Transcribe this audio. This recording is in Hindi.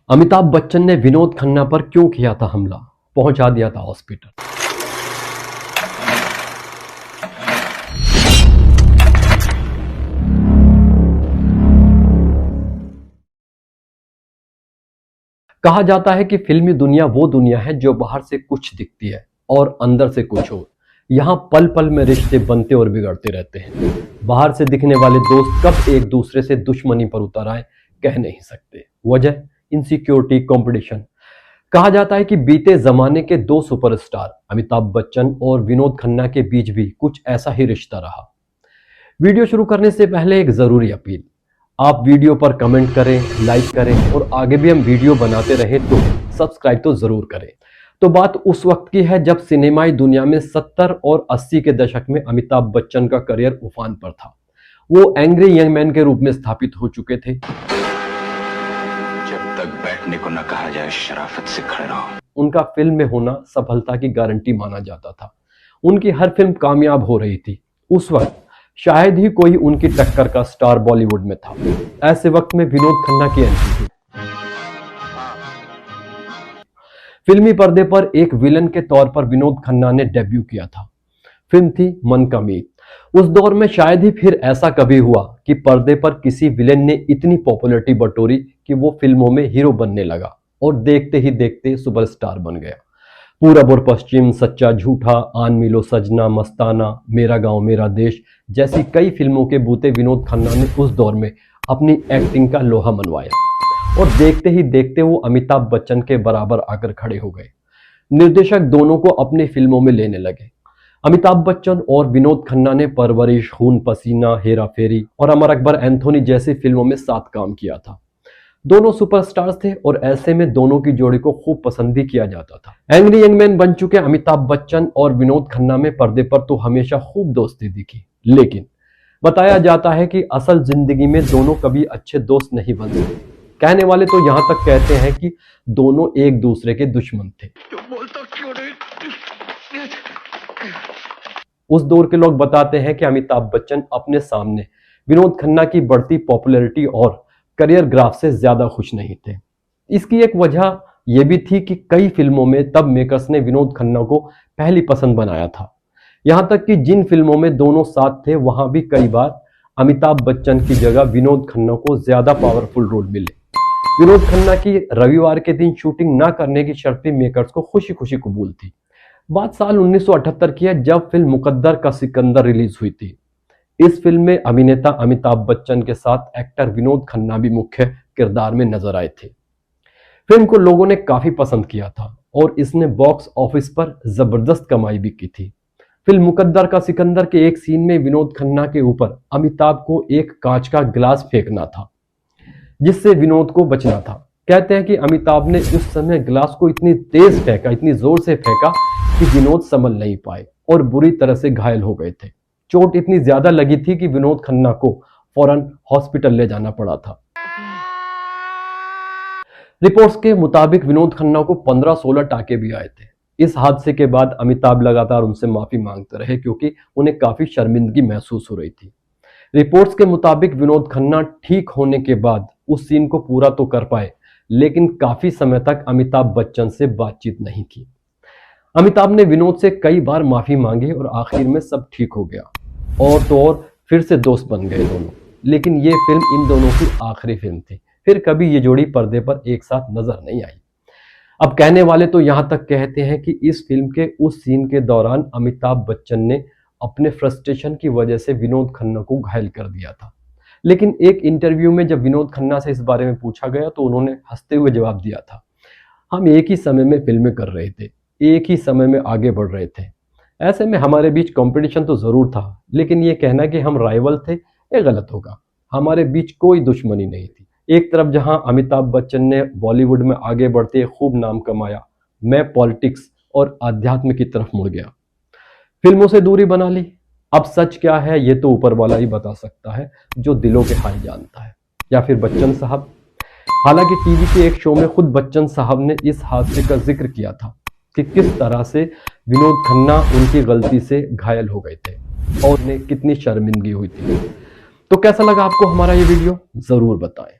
अमिताभ बच्चन ने विनोद खन्ना पर क्यों किया था हमला, पहुंचा दिया था हॉस्पिटल। कहा जाता है कि फिल्मी दुनिया वो दुनिया है जो बाहर से कुछ दिखती है और अंदर से कुछ और। यहाँ पल पल में रिश्ते बनते और बिगड़ते रहते हैं। बाहर से दिखने वाले दोस्त कब एक दूसरे से दुश्मनी पर उतर आए कह नहीं सकते। वजह इनसिक्योरिटी, कंपटीशन। कहा जाता है कि बीते जमाने के दो सुपरस्टार अमिताभ बच्चन और विनोद खन्ना के बीच भी कुछ ऐसा ही रिश्ता रहा। वीडियो शुरू करने से पहले एक जरूरी अपील, आप वीडियो पर कमेंट करें, लाइक करें और आगे भी हम वीडियो बनाते रहें तो सब्सक्राइब तो जरूर करें। तो बात उस वक्त की है जब सिनेमाई दुनिया में 70 और 80 के दशक में अमिताभ बच्चन का करियर उफान पर था। वो एंग्री यंग मैन के रूप में स्थापित हो चुके थे। जब तक बैठने को न कहा जाए शराफत से खड़े रहो। उनका फिल्म में होना सफलता की गारंटी माना जाता था। उनकी हर फिल्म कामयाब हो रही थी। उस वक्त शायद ही कोई उनकी टक्कर का स्टार बॉलीवुड में था। ऐसे वक्त में विनोद खन्ना की एंट्री थी। फिल्मी पर्दे पर एक विलन के तौर पर विनोद खन्ना ने डेब्यू किया था। फिल्म थी मन का मीत। उस दौर में शायद ही फिर ऐसा कभी हुआ कि पर्दे पर किसी विलेन ने इतनी पॉपुलैरिटी बटोरी कि वो फिल्मों में हीरो बनने लगा और देखते ही देखते सुपरस्टार बन गया। पूरब और पश्चिम, सच्चा झूठा, आन मिलो सजना, मस्ताना, मेरा गांव मेरा देश जैसी कई फिल्मों के बूते विनोद खन्ना ने उस दौर में अपनी एक्टिंग का लोहा मनवाया और देखते ही देखते वो अमिताभ बच्चन के बराबर आकर खड़े हो गए। निर्देशक दोनों को अपनी फिल्मों में लेने लगे। अमिताभ बच्चन और विनोद खन्ना ने परवरिश, खून पसीना, हेरा फेरी और अमर अकबर एंथोनी जैसी फिल्मों में साथ काम किया था। दोनों सुपरस्टार्स थे और ऐसे में दोनों की जोड़ी को खूब पसंद भी किया जाता था। एंग्री यंग मैन बन चुके अमिताभ बच्चन और विनोद खन्ना में पर्दे पर तो हमेशा खूब दोस्ती दिखी, लेकिन बताया जाता है कि असल जिंदगी में दोनों कभी अच्छे दोस्त नहीं बन सकते। कहने वाले तो यहां तक कहते हैं कि दोनों एक दूसरे के दुश्मन थे। उस दौर के लोग बताते हैं कि अमिताभ बच्चन अपने सामने विनोद खन्ना की बढ़ती पॉपुलैरिटी और करियर ग्राफ से ज्यादा खुश नहीं थे। इसकी एक वजह यह भी थी कि कई फिल्मों में तब मेकर्स ने विनोद खन्ना को पहली पसंद बनाया था। यहां तक कि जिन फिल्मों में दोनों साथ थे वहां भी कई बार अमिताभ बच्चन की जगह विनोद खन्ना को ज्यादा पावरफुल रोल मिले। विनोद खन्ना की रविवार के दिन शूटिंग न करने की शर्त भी मेकर्स को खुशी खुशी कबूल थी। बात साल 1978 की है जब फिल्म मुकद्दर का सिकंदर रिलीज हुई थी। इस फिल्म में अभिनेता अमिताभ बच्चन के साथ एक्टर विनोद खन्ना भी मुख्य किरदार में नजर आए थे। फिल्म को लोगों ने काफी पसंद किया था और इसने बॉक्स ऑफिस पर जबरदस्त कमाई भी की थी। फिल्म मुकद्दर का सिकंदर के एक सीन में विनोद खन्ना के ऊपर अमिताभ को एक कांच का गिलास फेंकना था जिससे विनोद को बचना था। कहते हैं कि अमिताभ ने उस समय गिलास को इतनी तेज फेंका, इतनी जोर से फेंका कि विनोद संभल नहीं पाए और बुरी तरह से घायल हो गए थे। चोट इतनी ज्यादा लगी थी कि विनोद खन्ना को फौरन हॉस्पिटल ले जाना पड़ा था। रिपोर्ट्स के मुताबिक विनोद खन्ना को 15-16 टाके भी आए थे। इस हादसे के बाद अमिताभ लगातार उनसे माफी मांगते रहे क्योंकि उन्हें काफी शर्मिंदगी महसूस हो रही थी। रिपोर्ट्स के मुताबिक विनोद खन्ना ठीक होने के बाद उस सीन को पूरा तो कर पाए, लेकिन काफी समय तक अमिताभ बच्चन से बातचीत नहीं की। अमिताभ ने विनोद से कई बार माफी मांगी और आखिर में सब ठीक हो गया और तो और फिर से दोस्त बन गए दोनों। लेकिन ये फिल्म इन दोनों की आखिरी फिल्म थी। फिर कभी ये जोड़ी पर्दे पर एक साथ नजर नहीं आई। अब कहने वाले तो यहां तक कहते हैं कि इस फिल्म के उस सीन के दौरान अमिताभ बच्चन ने अपने फ्रस्ट्रेशन की वजह से विनोद खन्ना को घायल कर दिया था। लेकिन एक इंटरव्यू में जब विनोद खन्ना से इस बारे में पूछा गया तो उन्होंने हंसते हुए जवाब दिया था, हम एक ही समय में फिल्में कर रहे थे, एक ही समय में आगे बढ़ रहे थे। ऐसे में हमारे बीच कंपटीशन तो जरूर था, लेकिन ये कहना कि हम राइवल थे ये गलत होगा। हमारे बीच कोई दुश्मनी नहीं थी। एक तरफ जहां अमिताभ बच्चन ने बॉलीवुड में आगे बढ़ते खूब नाम कमाया, मैं पॉलिटिक्स और आध्यात्म की तरफ मुड़ गया, फिल्मों से दूरी बना ली। अब सच क्या है ये तो ऊपर वाला ही बता सकता है जो दिलों के हाल जानता है। या फिर बच्चन साहब। हालांकि टीवी के एक शो में खुद बच्चन साहब ने इस हादसे का जिक्र किया था कि किस तरह से विनोद खन्ना उनकी गलती से घायल हो गए थे और उन्हें कितनी शर्मिंदगी हुई थी। तो कैसा लगा आपको हमारा ये वीडियो, जरूर बताएं।